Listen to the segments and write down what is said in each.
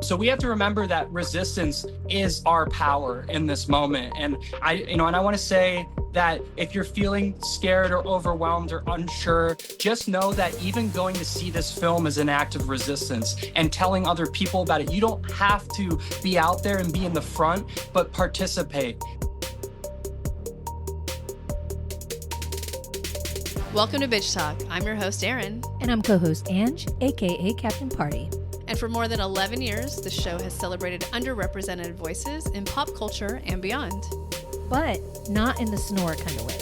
So we have to remember that resistance is our power in this moment. And I want to say that if you're feeling scared or overwhelmed or unsure, just know that even going to see this film is an act of resistance and telling other people about it. You don't have to be out there and be in the front, but participate. Welcome to Bitch Talk. I'm your host, Erin. And I'm co-host Ange, aka Captain Party. And for more than 11 years, the show has celebrated underrepresented voices in pop culture and beyond. But not in the snore kind of way,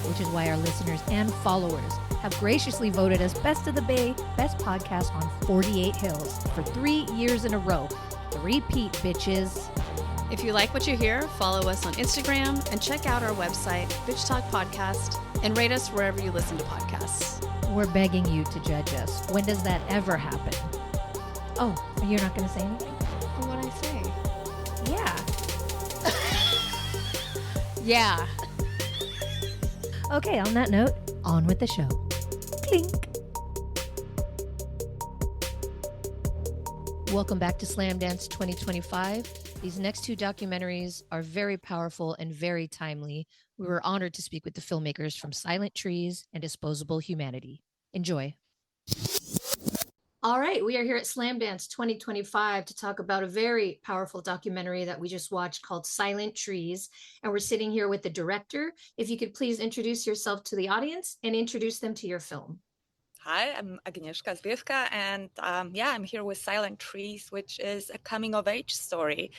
which is why our listeners and followers have graciously voted us Best of the Bay, Best Podcast on 48 Hills for 3 years in a row. The repeat, bitches. If you like what you hear, follow us on Instagram and check out our website, Bitch Talk Podcast, and rate us wherever you listen to podcasts. We're begging you to judge us. When does that ever happen? Oh, you're not going to say anything? What did I say? Yeah. Yeah. Okay, on that note, on with the show. Clink. Welcome back to Slamdance 2025. These next two documentaries are very powerful and very timely. We were honored to speak with the filmmakers from Silent Trees and Disposable Humanity. Enjoy. All right, we are here at Slamdance 2025 to talk about a very powerful documentary that we just watched called Silent Trees. And we're sitting here with the director. If you could please introduce yourself to the audience and introduce them to your film. Hi, I'm Agnieszka Zwiewka, and I'm here with Silent Trees, which is a coming-of-age story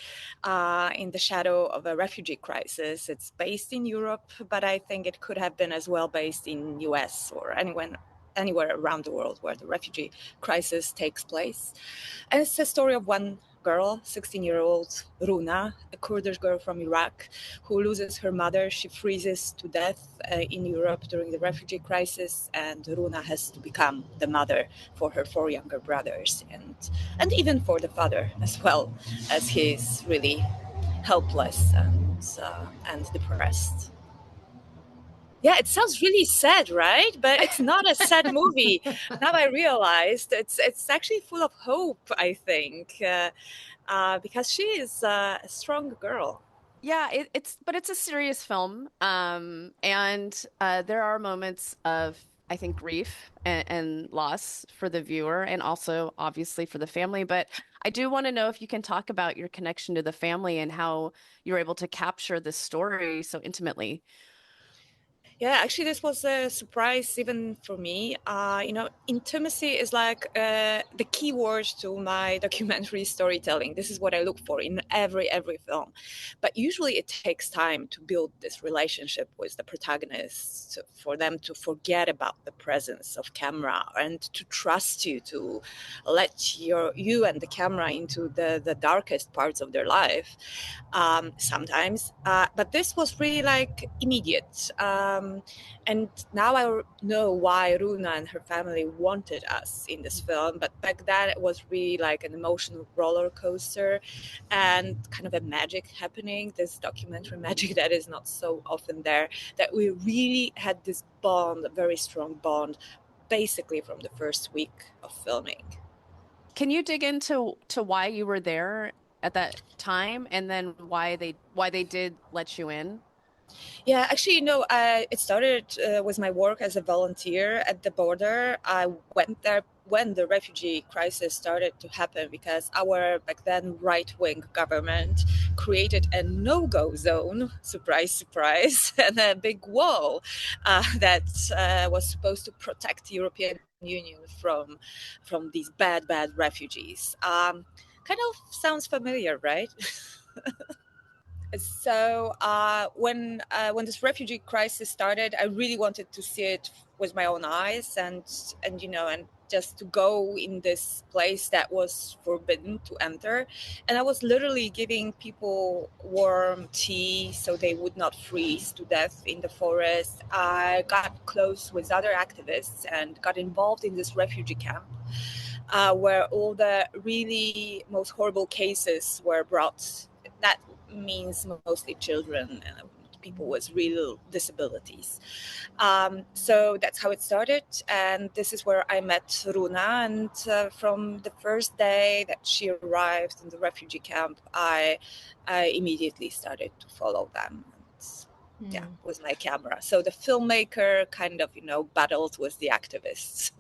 in the shadow of a refugee crisis. It's based in Europe, but I think it could have been as well based in US or anywhere around the world where the refugee crisis takes place. And it's a story of one girl, 16-year-old Runa, a Kurdish girl from Iraq, who loses her mother. She freezes to death in Europe during the refugee crisis, and Runa has to become the mother for her 4 younger brothers, and even for the father as well, as he's really helpless and depressed. Yeah, it sounds really sad, right? But it's not a sad movie. Now I realized it's actually full of hope, I think, because she is a strong girl. Yeah, it's a serious film, and there are moments of, I think, grief and loss for the viewer, and also obviously for the family. But I do want to know if you can talk about your connection to the family and how you're able to capture this story so intimately. Yeah, actually, this was a surprise even for me. Intimacy is like the key word to my documentary storytelling. This is what I look for in every film. But usually it takes time to build this relationship with the protagonists, for them to forget about the presence of camera and to trust you, to let you and the camera into the darkest parts of their life sometimes. But this was really like immediate. And now I know why Runa and her family wanted us in this film. But back then it was really like an emotional roller coaster and kind of a magic happening, this documentary magic that is not so often there, that we really had this bond, a very strong bond, basically from the first week of filming. Can you dig into why you were there at that time, and then why they did let you in? Yeah, actually, it started with my work as a volunteer at the border. I went there when the refugee crisis started to happen because our back then right-wing government created a no-go zone, surprise, surprise, and a big wall that was supposed to protect the European Union from these bad refugees. Kind of sounds familiar, right? So when this refugee crisis started, I really wanted to see it with my own eyes, and just to go in this place that was forbidden to enter. And I was literally giving people warm tea so they would not freeze to death in the forest. I got close with other activists and got involved in this refugee camp. Where all the really most horrible cases were brought. That means mostly children, people with real disabilities. So that's how it started. And this is where I met Runa. And from the first day that she arrived in the refugee camp, I immediately started to follow them. Yeah, with my camera. So the filmmaker kind of, battled with the activists.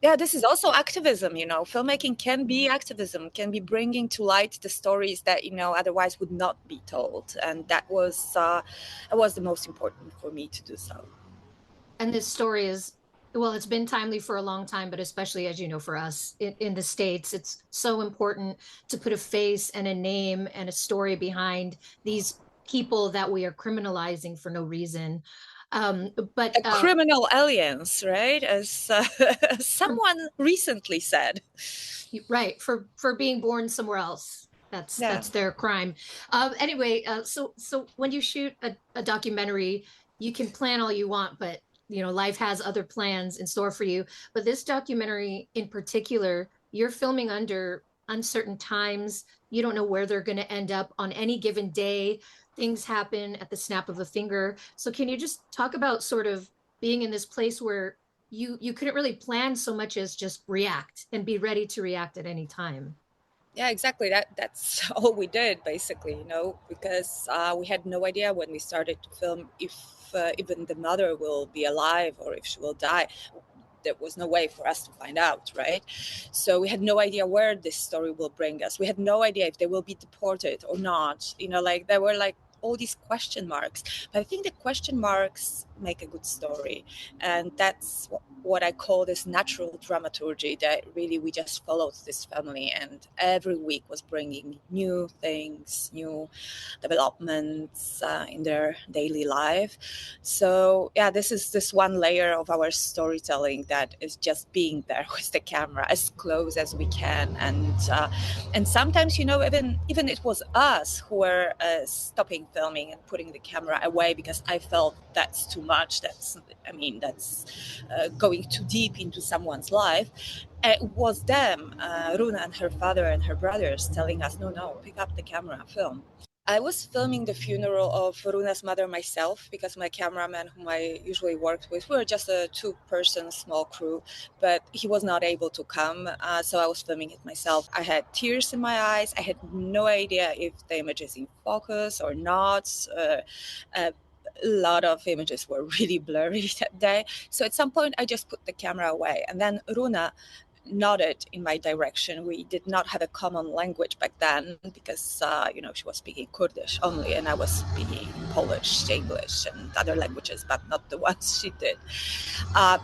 Yeah, this is also activism, filmmaking can be activism, can be bringing to light the stories that, otherwise would not be told. And that was the most important for me to do so. And this story is, well, it's been timely for a long time, but especially, as you know, for us in the States, it's so important to put a face and a name and a story behind these people that we are criminalizing for no reason. But a criminal aliens, right? As someone recently said. Right, for being born somewhere else. That's their crime. Anyway, so when you shoot a documentary, you can plan all you want, but life has other plans in store for you. But this documentary in particular, you're filming under uncertain times. You don't know where they're going to end up on any given day. Things happen at the snap of a finger. So can you just talk about sort of being in this place where you couldn't really plan so much as just react and be ready to react at any time? Yeah, exactly. That's all we did, basically, because we had no idea when we started to film if even the mother will be alive or if she will die. There was no way for us to find out, right? So we had no idea where this story will bring us. We had no idea if they will be deported or not. There were all these question marks. But I think the question marks make a good story. And that's what I call this natural dramaturgy, that really we just followed this family, and every week was bringing new things, new developments in their daily life. So yeah, this is this one layer of our storytelling that is just being there with the camera as close as we can. And sometimes, even it was us who were stopping filming and putting the camera away because I felt that's too much. That's going too deep into someone's life. It was them, Runa and her father and her brothers, telling us, no, pick up the camera, film. I was filming the funeral of Runa's mother myself, because my cameraman, whom I usually worked with, we were just a 2-person small crew, but he was not able to come, so I was filming it myself. I had tears in my eyes. I had no idea if the image is in focus or not. A lot of images were really blurry that day. So at some point, I just put the camera away, and then Runa nodded in my direction. We did not have a common language back then because, she was speaking Kurdish only, and I was speaking Polish, English, and other languages, but not the ones she did.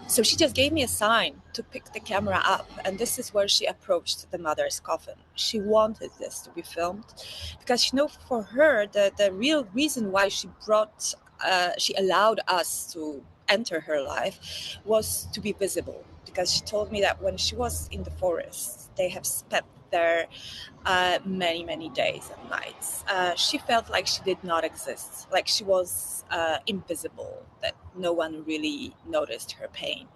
So she just gave me a sign to pick the camera up, and this is where she approached the mother's coffin. She wanted this to be filmed because, for her, the real reason why she allowed us to enter her life was to be visible, because she told me that when she was in the forest, they have spent there many, many days and nights. She felt like she did not exist, like she was invisible, that no one really noticed her pain.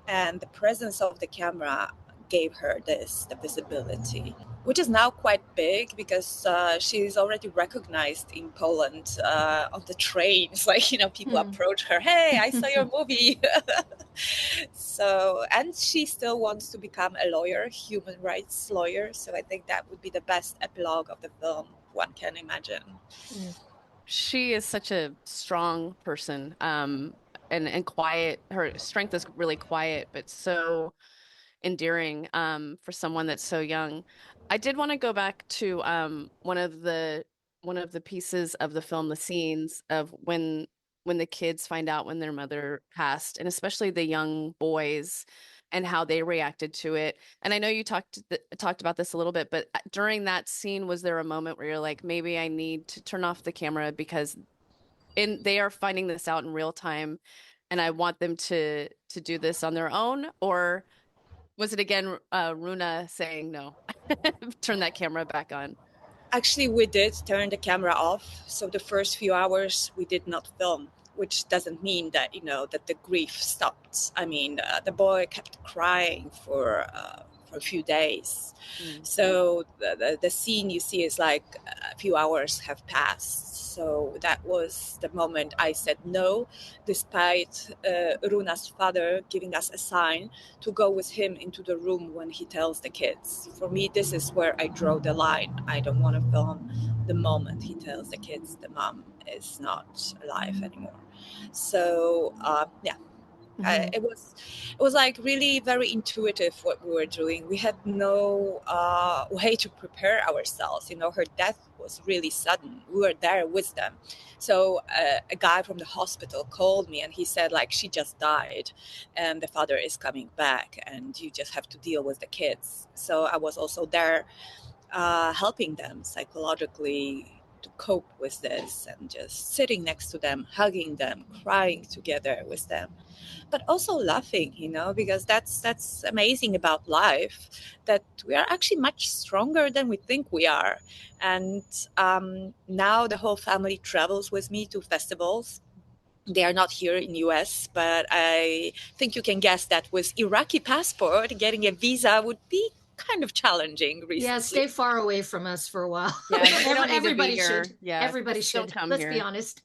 And the presence of the camera gave her the visibility, which is now quite big because she's already recognized in Poland on the trains. People approach her, hey, I saw your movie. So, and she still wants to become a lawyer, human rights lawyer. So I think that would be the best epilogue of the film one can imagine. She is such a strong person, and quiet. Her strength is really quiet, but so endearing, for someone that's so young. I did want to go back to one of the pieces of the film, the scenes of when the kids find out when their mother passed, and especially the young boys and how they reacted to it. And I know you talked about this a little bit, but during that scene, was there a moment where you're like, maybe I need to turn off the camera because they are finding this out in real time, and I want them to do this on their own? Or was it again Runa saying no, turn that camera back on? Actually, we did turn the camera off. So the first few hours we did not film, which doesn't mean that, that the grief stopped. I mean, the boy kept crying for a few days. So the scene you see is like a few hours have passed. So that was the moment I said no, despite Runa's father giving us a sign to go with him into the room when he tells the kids. For me, this is where I draw the line. I don't want to film the moment he tells the kids the mom is not alive anymore. So yeah, it was like really very intuitive what we were doing. We had no way to prepare ourselves. Her death was really sudden. We were there with them. So a guy from the hospital called me and he said, like, she just died and the father is coming back and you just have to deal with the kids. So I was also there helping them psychologically to cope with this and just sitting next to them, hugging them, crying together with them, but also laughing, because that's amazing about life, that we are actually much stronger than we think we are. And now the whole family travels with me to festivals. They are not here in US, but I think you can guess that with Iraqi passport, getting a visa would be kind of challenging recently. Yeah, stay far away from us for a while. Yeah, they don't need to be Everybody here. should. Yeah, Everybody just don't should. come Let's here. be honest.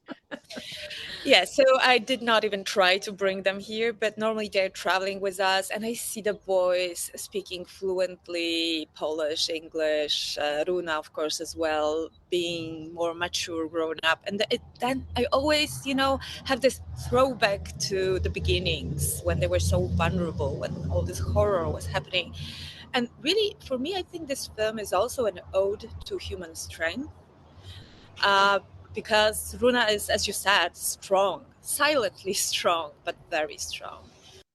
Yeah, so I did not even try to bring them here, but normally they're traveling with us, and I see the boys speaking fluently Polish, English, Runa, of course, as well, being more mature, grown up. And then I always, have this throwback to the beginnings when they were so vulnerable, when all this horror was happening. And really, for me, I think this film is also an ode to human strength. Because Runa is, as you said, strong, silently strong, but very strong.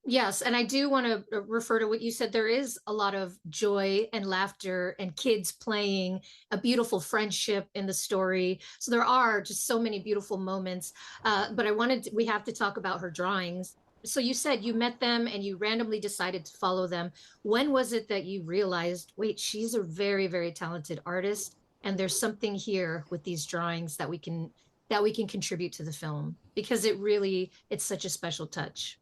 Yes, and I do want to refer to what you said. There is a lot of joy and laughter and kids playing, a beautiful friendship in the story. So there are just so many beautiful moments. But we have to talk about her drawings. So you said you met them and you randomly decided to follow them. When was it that you realized, wait, she's a very, very talented artist, and there's something here with these drawings that we can contribute to the film, because it's such a special touch.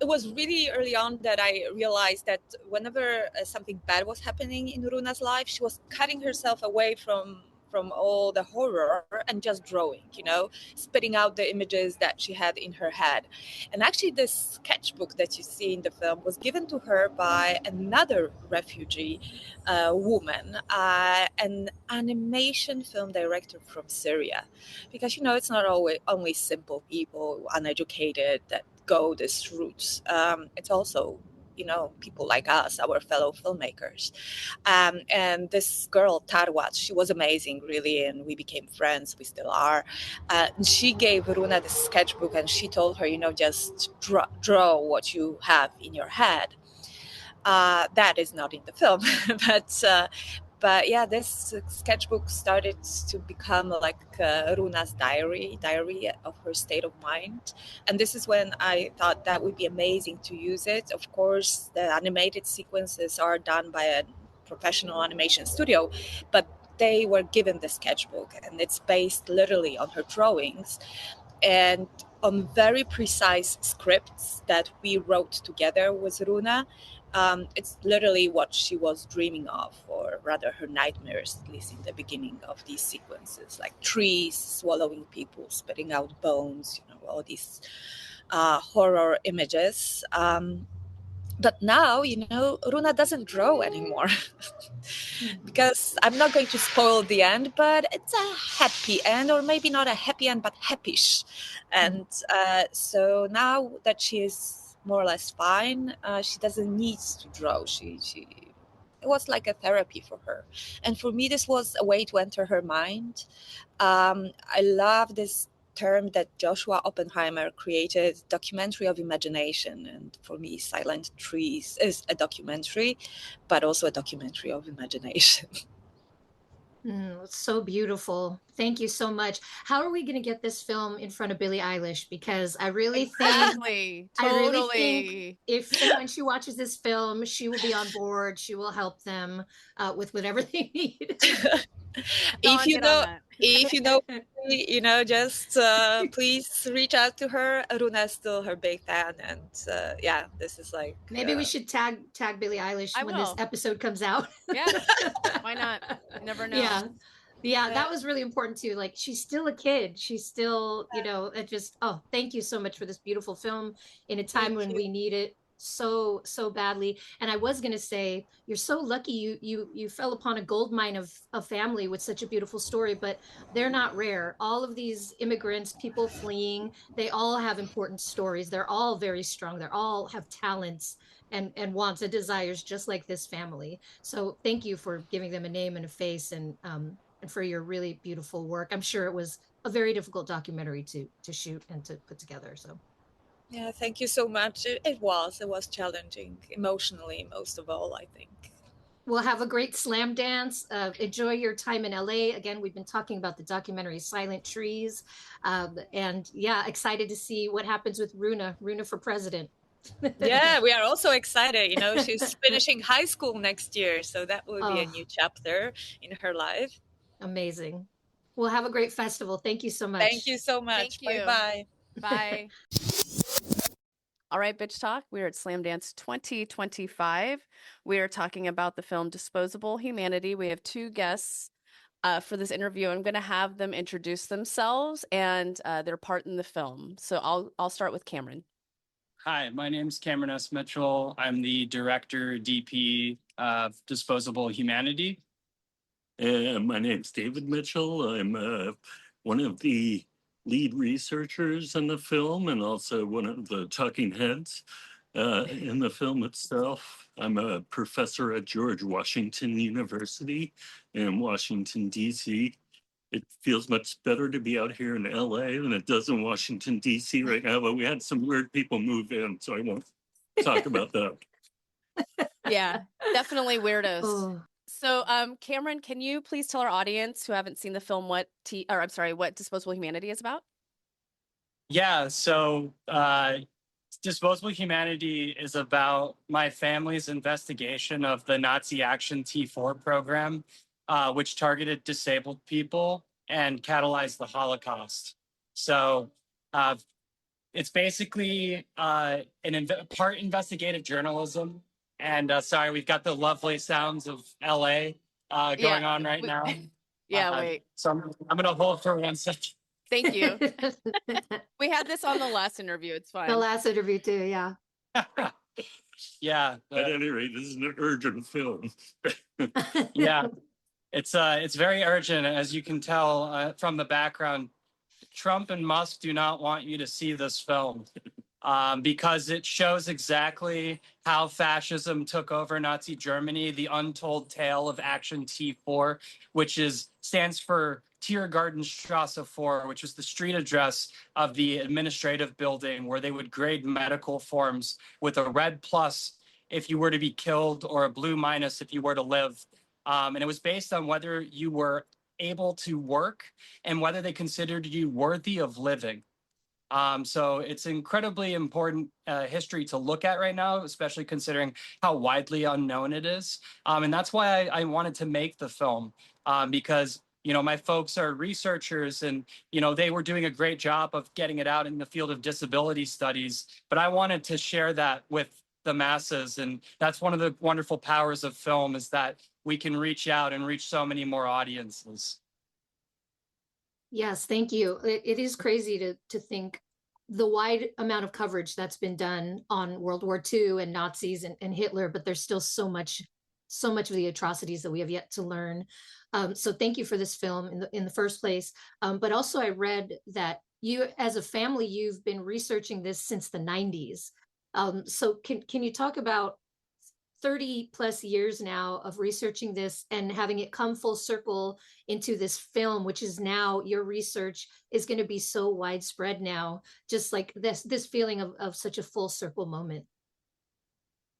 It was really early on that I realized that whenever something bad was happening in Runa's life, she was cutting herself away from all the horror and just drawing, spitting out the images that she had in her head. And actually, this sketchbook that you see in the film was given to her by another refugee woman, an animation film director from Syria, because it's not always only simple people, uneducated, that go this route. It's also people like us, our fellow filmmakers. And this girl, Tarwat, she was amazing, really, and we became friends. We still are. She gave Runa the sketchbook and she told her, just draw what you have in your head. That is not in the film, but yeah, this sketchbook started to become like Runa's diary of her state of mind. And this is when I thought that would be amazing to use it. Of course, the animated sequences are done by a professional animation studio, but they were given the sketchbook and it's based literally on her drawings and on very precise scripts that we wrote together with Runa. It's literally what she was dreaming of, or rather her nightmares, at least in the beginning of these sequences, like trees swallowing people, spitting out bones, all these horror images. But now, Runa doesn't draw anymore. Because I'm not going to spoil the end, but it's a happy end, or maybe not a happy end, but happish. And so now that she is more or less fine, she doesn't need to draw. It was like a therapy for her. And for me, this was a way to enter her mind. I love this term that Joshua Oppenheimer created, documentary of imagination. And for me, Silent Trees is a documentary, but also a documentary of imagination. It's so beautiful. Thank you so much. How are we going to get this film in front of Billie Eilish? Because I really think, Exactly. I really Totally. think when she watches this film, she will be on board. She will help them with whatever they need. If you Get on know, that. just please reach out to her. Runa is still her big fan, and yeah, this is like Maybe we should tag Billie Eilish I when this will. episode comes out. Yeah. Why not? You never know. Yeah. Yeah, Yeah, that was really important too. Like she's still a kid. She's still, it just, oh, thank you so much for this beautiful film in a time thank when you. we need it so badly. And I was gonna say, you're so lucky you fell upon a gold mine of a family with such a beautiful story, but they're not rare. All of these immigrants, people fleeing, they all have important stories. They're all very strong. They all have talents and wants and desires just like this family. So thank you for giving them a name and a face and for your really beautiful work. I'm sure it was a very difficult documentary to shoot and to put together. So Yeah, thank you so much. It was challenging emotionally, most of all, I think. we'll have a great Slamdance. Enjoy your time in LA. Again, we've been talking about the documentary Silent Trees. And yeah, excited to see what happens with Runa for president. Yeah, we are also excited. You know, she's finishing high school next year, so that will be a Oh, new chapter in her life. amazing. We'll have a great festival. Thank you so Thank much. you so Thank much. Bye you. bye. Bye. All right, Bitch Talk. We're at Slamdance 2025. We are talking about the film Disposable Humanity. We have two guests for this interview. I'm going to have them introduce themselves and their part in the film. So I'll start with Cameron. Hi, my name's Cameron S. Mitchell. I'm the director, DP of Disposable Humanity. My name's David Mitchell. I'm one of the lead researchers in the film and also one of the talking heads in the film itself. I'm a professor at George Washington University in Washington, D.C. It feels much better to be out here in LA than it does in Washington, D.C. right now, but we had some weird people move in, so I won't talk about that. Yeah, definitely weirdos. Oh, So, Cameron, can you please tell our audience who haven't seen the film what Disposable Humanity is about? Yeah, so Disposable Humanity is about my family's investigation of the Nazi Action T4 program, which targeted disabled people and catalyzed the Holocaust. So uh, it's basically part investigative journalism. And sorry, we've got the lovely sounds of LA going on right now. Yeah, wait. So I'm going to hold for 1 second. Thank you. We had this on the last interview. It's fine. the last interview too. Yeah. Yeah. At any rate, this is an urgent film. Yeah. It's very urgent, as you can tell from the background. Trump and Musk do not want you to see this film because it shows exactly how fascism took over Nazi Germany, the untold tale of Action T4, which stands for Tiergartenstrasse 4, which was the street address of the administrative building where they would grade medical forms with a red plus if you were to be killed or a blue minus if you were to live. And it was based on whether you were able to work and whether they considered you worthy of living. So it's incredibly important history to look at right now, especially considering how widely unknown it is. And that's why I wanted to make the film because, my folks are researchers and, they were doing a great job of getting it out in the field of disability studies. But I wanted to share that with the masses. And that's one of the wonderful powers of film is that we can reach out and reach so many more audiences. Yes, thank you. It is crazy to think the wide amount of coverage that's been done on World War II and Nazis and Hitler, but there's still so much of the atrocities that we have yet to learn. So thank you for this film in the first place. But also I read that you, as a family, you've been researching this since the 90s. So can you talk about 30 plus years now of researching this and having it come full circle into this film, which is now your research is going to be so widespread now, just like this feeling of such a full circle moment.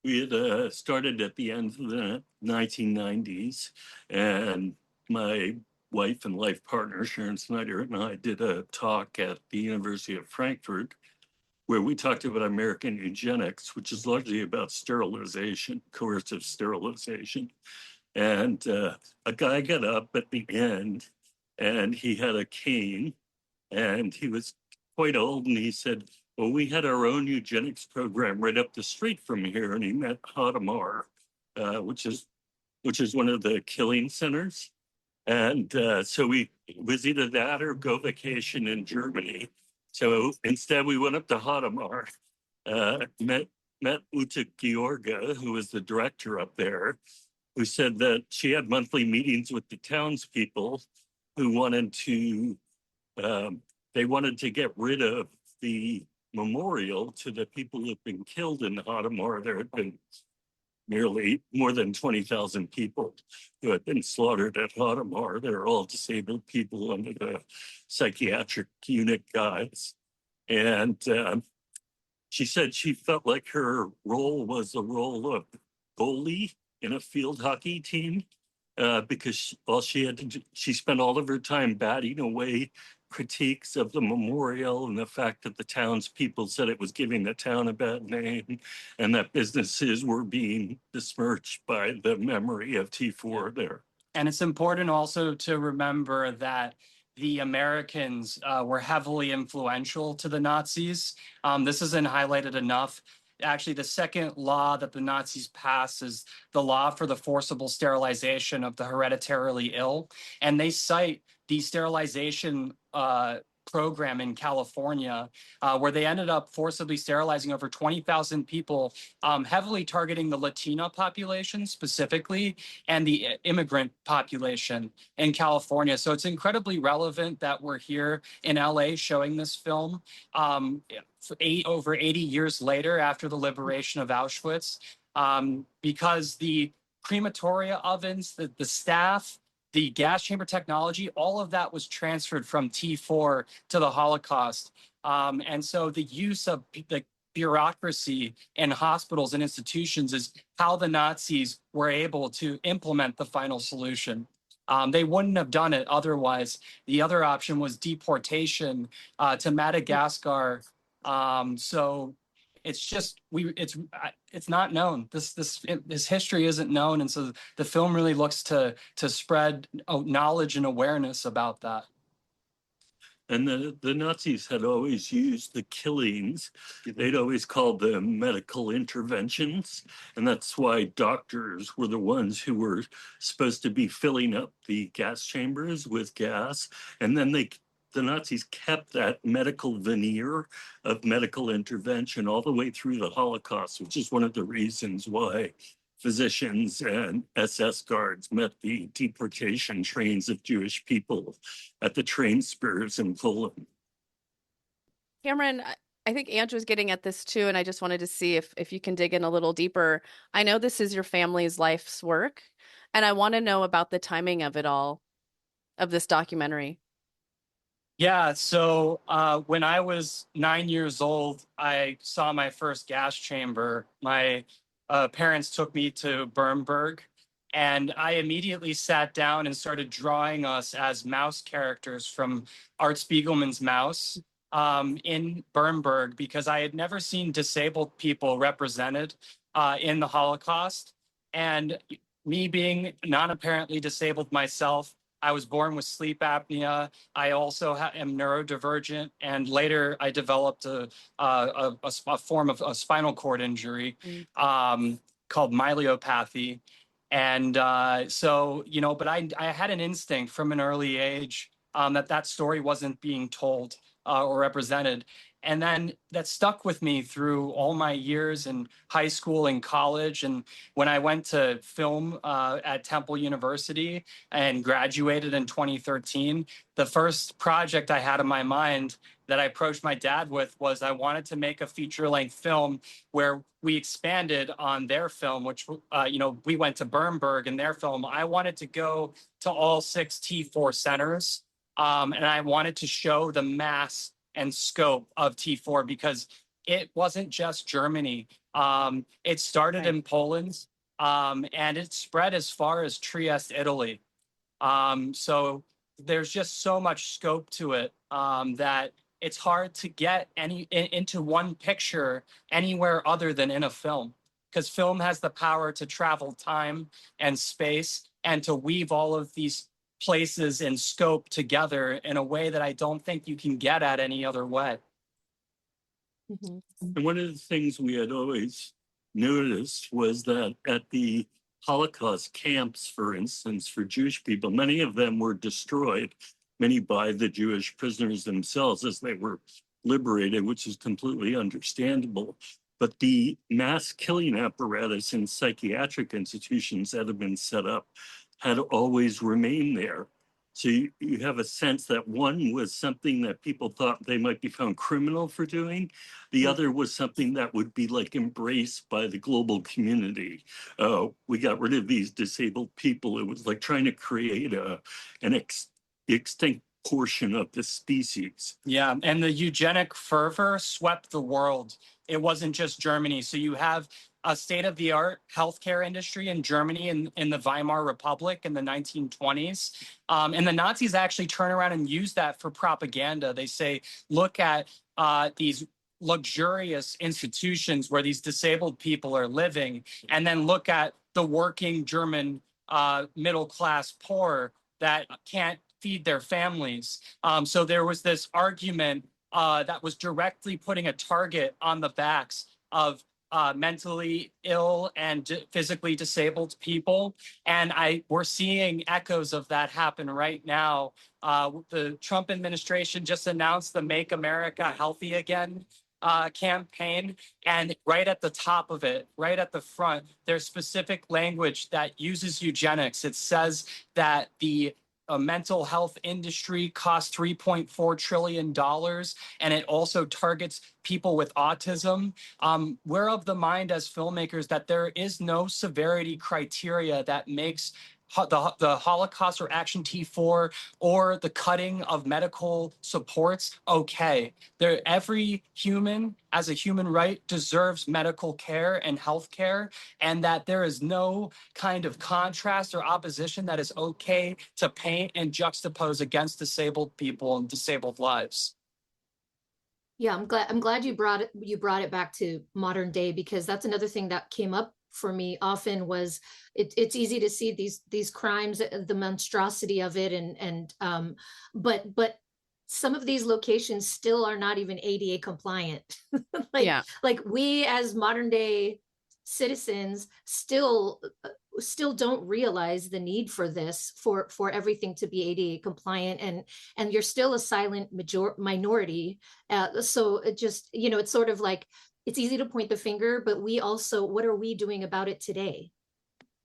We had started at the end of the 1990s, and my wife and life partner, Sharon Snyder, and I did a talk at the University of Frankfurt where we talked about American eugenics, which is largely about sterilization, coercive sterilization. And a guy got up at the end and he had a cane and he was quite old and he said, well, we had our own eugenics program right up the street from here. And he met Hadamar, which is one of the killing centers. And it was either that or go vacation in Germany. So instead, we went up to Hadamar, met Uta Georga, who was the director up there, who said that she had monthly meetings with the townspeople who they wanted to get rid of the memorial to the people who have been killed in Hadamar. There had been nearly more than 20,000 people who had been slaughtered at Hadamar. They're all disabled people under the psychiatric unit guides. And she said she felt like her role was the role of goalie in a field hockey team because all she had to do, she spent all of her time batting away critiques of the memorial and the fact that the townspeople said it was giving the town a bad name and that businesses were being besmirched by the memory of T4 there. And it's important also to remember that the Americans were heavily influential to the Nazis. This isn't highlighted enough. Actually, the second law that the Nazis passed is the law for the forcible sterilization of the hereditarily ill. And they cite the sterilization program in California, where they ended up forcibly sterilizing over 20,000 people, heavily targeting the Latina population specifically and the immigrant population in California. So it's incredibly relevant that we're here in LA showing this film over 80 years later after the liberation of Auschwitz, because the crematoria ovens, the staff, the gas chamber technology, all of that was transferred from T4 to the Holocaust. And so the use of the bureaucracy in hospitals and institutions is how the Nazis were able to implement the final solution. They wouldn't have done it otherwise. The other option was deportation to Madagascar. So it's just it's not known. This history isn't known, and so the film really looks to spread knowledge and awareness about that. And the Nazis had always used the killings. They'd always called them medical interventions. And that's why doctors were the ones who were supposed to be filling up the gas chambers with gas. And then the Nazis kept that medical veneer of medical intervention all the way through the Holocaust, which is one of the reasons why physicians and SS guards met the deportation trains of Jewish people at the train spurs in Poland. Cameron, I think Andrew's getting at this too, and I just wanted to see if you can dig in a little deeper. I know this is your family's life's work, and I want to know about the timing of it all, of this documentary. Yeah, so when I was 9 years old, I saw my first gas chamber. My parents took me to Bernburg, and I immediately sat down and started drawing us as mouse characters from Art Spiegelman's Mouse in Bernburg, because I had never seen disabled people represented in the Holocaust. And me being non-apparently disabled myself, I was born with sleep apnea. I also am neurodivergent, and later I developed a form of a spinal cord injury called myelopathy. And so, but I had an instinct from an early age that story wasn't being told or represented. And then that stuck with me through all my years in high school and college. And when I went to film at Temple University and graduated in 2013, the first project I had in my mind that I approached my dad with was I wanted to make a feature-length film where we expanded on their film, which, we went to Bernburg in their film. I wanted to go to all 6 T4 centers, and I wanted to show the mass and scope of T4 because it wasn't just Germany. It started in Poland, and it spread as far as Trieste, Italy. So there's just so much scope to it that it's hard to get into one picture anywhere other than in a film, because film has the power to travel time and space and to weave all of these places and scope together in a way that I don't think you can get at any other way. And one of the things we had always noticed was that at the Holocaust camps, for instance, for Jewish people. Many of them were destroyed, many by the Jewish prisoners themselves as they were liberated, which is completely understandable. But the mass killing apparatus in psychiatric institutions that have been set up had always remained there. So you have a sense that one was something that people thought they might be found criminal for doing. The other was something that would be like embraced by the global community. We got rid of these disabled people. It was like trying to create an extinct portion of the species. Yeah, and the eugenic fervor swept the world. It wasn't just Germany. So you have a state-of-the-art healthcare industry in Germany in the Weimar Republic in the 1920s. And the Nazis actually turn around and use that for propaganda. They say, look at these luxurious institutions where these disabled people are living, and then look at the working German middle-class poor that can't feed their families. So there was this argument that was directly putting a target on the backs of mentally ill and physically disabled people. And we're seeing echoes of that happen right now. The Trump administration just announced the Make America Healthy Again campaign. And right at the top of it, right at the front, there's specific language that uses eugenics. It says that the mental health industry costs $3.4 trillion, and it also targets people with autism. We're of the mind as filmmakers that there is no severity criteria that makes the Holocaust or Action T4 or the cutting of medical supports okay. Every human, as a human right, deserves medical care and health care, and that there is no kind of contrast or opposition that is okay to paint and juxtapose against disabled people and disabled lives. Yeah, I'm glad you brought it back to modern day, because that's another thing that came up for me often. Was it's easy to see these crimes, the monstrosity of it, but some of these locations still are not even ADA compliant. Like we as modern day citizens still don't realize the need for this, for everything to be ADA compliant, and you're still a silent minority. So it just, it's sort of like, it's easy to point the finger, but we also, what are we doing about it today?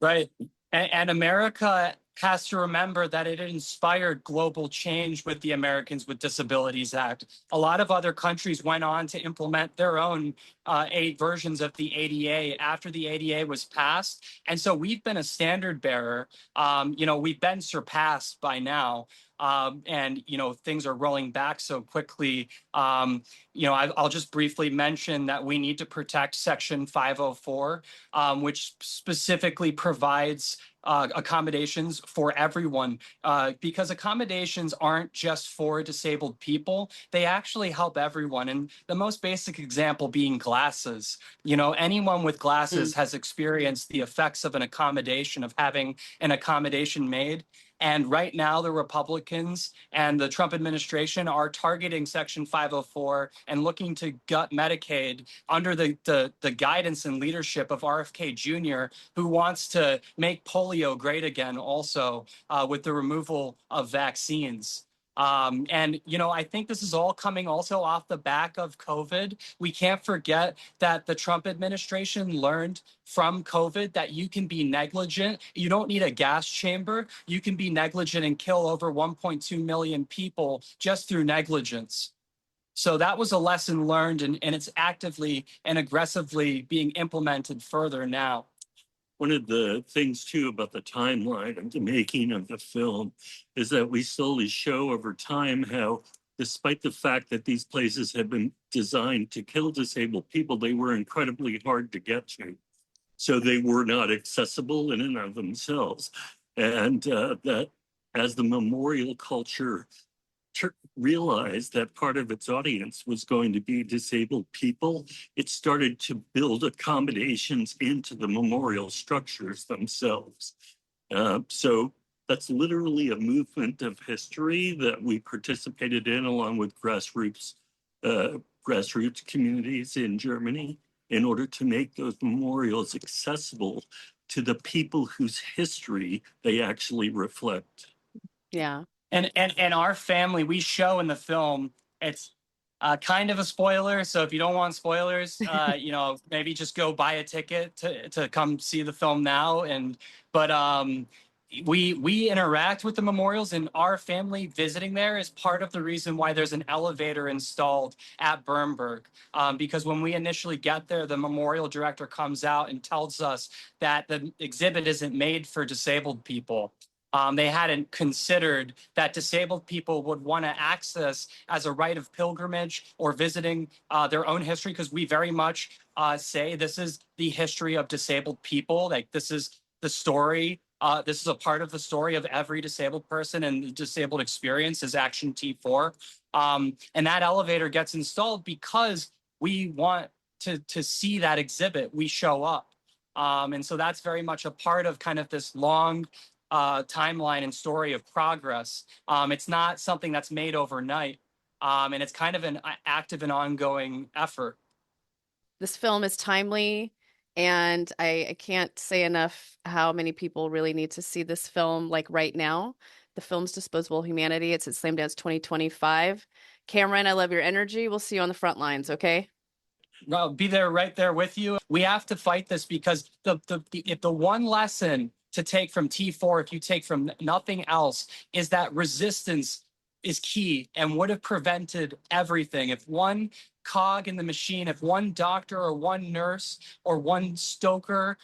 Right. And America has to remember that it inspired global change with the Americans with Disabilities Act. A lot of other countries went on to implement their own versions of the ADA after the ADA was passed. And so we've been a standard bearer. We've been surpassed by now. And things are rolling back so quickly. I'll just briefly mention that we need to protect Section 504, which specifically provides accommodations for everyone, because accommodations aren't just for disabled people. They actually help everyone. And the most basic example being glasses. Anyone with glasses has experienced the effects of an accommodation, of having an accommodation made. And right now, the Republicans and the Trump administration are targeting Section 504 and looking to gut Medicaid under the guidance and leadership of RFK Jr., who wants to make polio great again also with the removal of vaccines. I think this is all coming also off the back of COVID. We can't forget that the Trump administration learned from COVID that you can be negligent. You don't need a gas chamber. You can be negligent and kill over 1.2 million people just through negligence. So that was a lesson learned, and it's actively and aggressively being implemented further now. One of the things, too, about the timeline of the making of the film is that we slowly show over time how, despite the fact that these places had been designed to kill disabled people, they were incredibly hard to get to. So they were not accessible in and of themselves. And that as the memorial culture realized that part of its audience was going to be disabled people, it started to build accommodations into the memorial structures themselves. So that's literally a movement of history that we participated in along with grassroots communities in Germany in order to make those memorials accessible to the people whose history they actually reflect. Yeah. And our family, we show in the film, it's kind of a spoiler. So if you don't want spoilers, maybe just go buy a ticket to come see the film now. But we interact with the memorials, and our family visiting there is part of the reason why there's an elevator installed at Bernberg. Because when we initially get there, the memorial director comes out and tells us that the exhibit isn't made for disabled people. They hadn't considered that disabled people would want to access as a rite of pilgrimage or visiting their own history, because we very much say this is the history of disabled people. Like, this is the story. This is a part of the story of every disabled person, and the disabled experience is Action T4. And that elevator gets installed because we want to see that exhibit. We show up. And so that's very much a part of kind of this long timeline and story of progress. It's not something that's made overnight. And it's kind of an active and ongoing effort. This film is timely, and I can't say enough how many people really need to see this film, like, right now. The film's Disposable Humanity. It's at Slamdance 2025. Cameron, I love your energy. We'll see you on the front lines, okay? I'll be there, right there with you. We have to fight this, because if the one lesson to take from T4, if you take from nothing else, is that resistance is key and would have prevented everything. If one cog in the machine, if one doctor or one nurse or one stoker,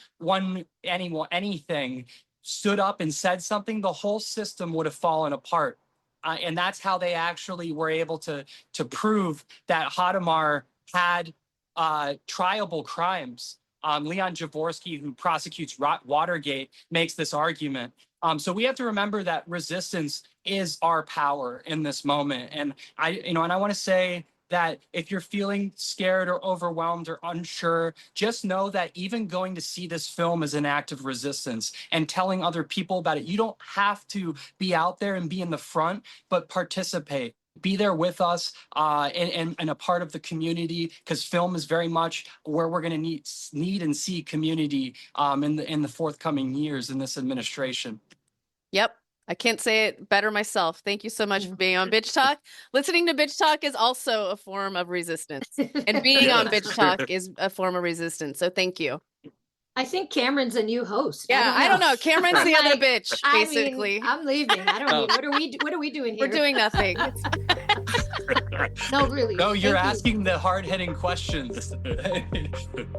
anything stood up and said something, the whole system would have fallen apart. And that's how they actually were able to prove that Hadamar had triable crimes. Leon Jaworski, who prosecutes Watergate, makes this argument. So we have to remember that resistance is our power in this moment. And I want to say that if you're feeling scared or overwhelmed or unsure, just know that even going to see this film is an act of resistance, and telling other people about it. You don't have to be out there and be in the front, but participate. Be there with us and a part of the community, because film is very much where we're going to need and see community in the forthcoming years in this administration. Yep. I can't say it better myself. Thank you so much for being on Bitch Talk. Listening to Bitch Talk is also a form of resistance, and being on Bitch Talk is a form of resistance. So thank you. I think Cameron's a new host. Yeah, I don't know. Cameron's the other bitch, basically. I'm leaving. I don't know. What are we doing here? We're doing nothing. No, really. No, you're asking the hard-hitting questions.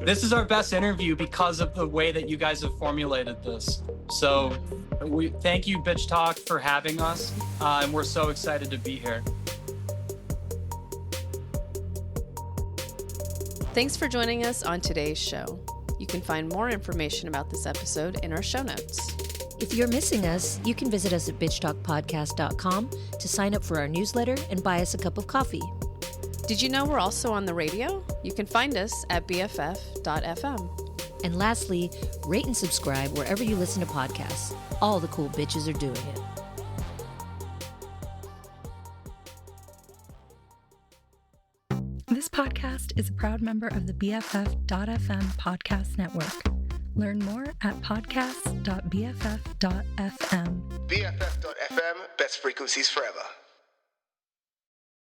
This is our best interview because of the way that you guys have formulated this. So we thank you, Bitch Talk, for having us. And we're so excited to be here. Thanks for joining us on today's show. You can find more information about this episode in our show notes. If you're missing us, you can visit us at bitchtalkpodcast.com to sign up for our newsletter and buy us a cup of coffee. Did you know we're also on the radio? You can find us at bff.fm. And lastly, rate and subscribe wherever you listen to podcasts. All the cool bitches are doing it. This podcast is a proud member of the BFF.FM podcast network. Learn more at podcasts.bff.fm. BFF.FM, best frequencies forever.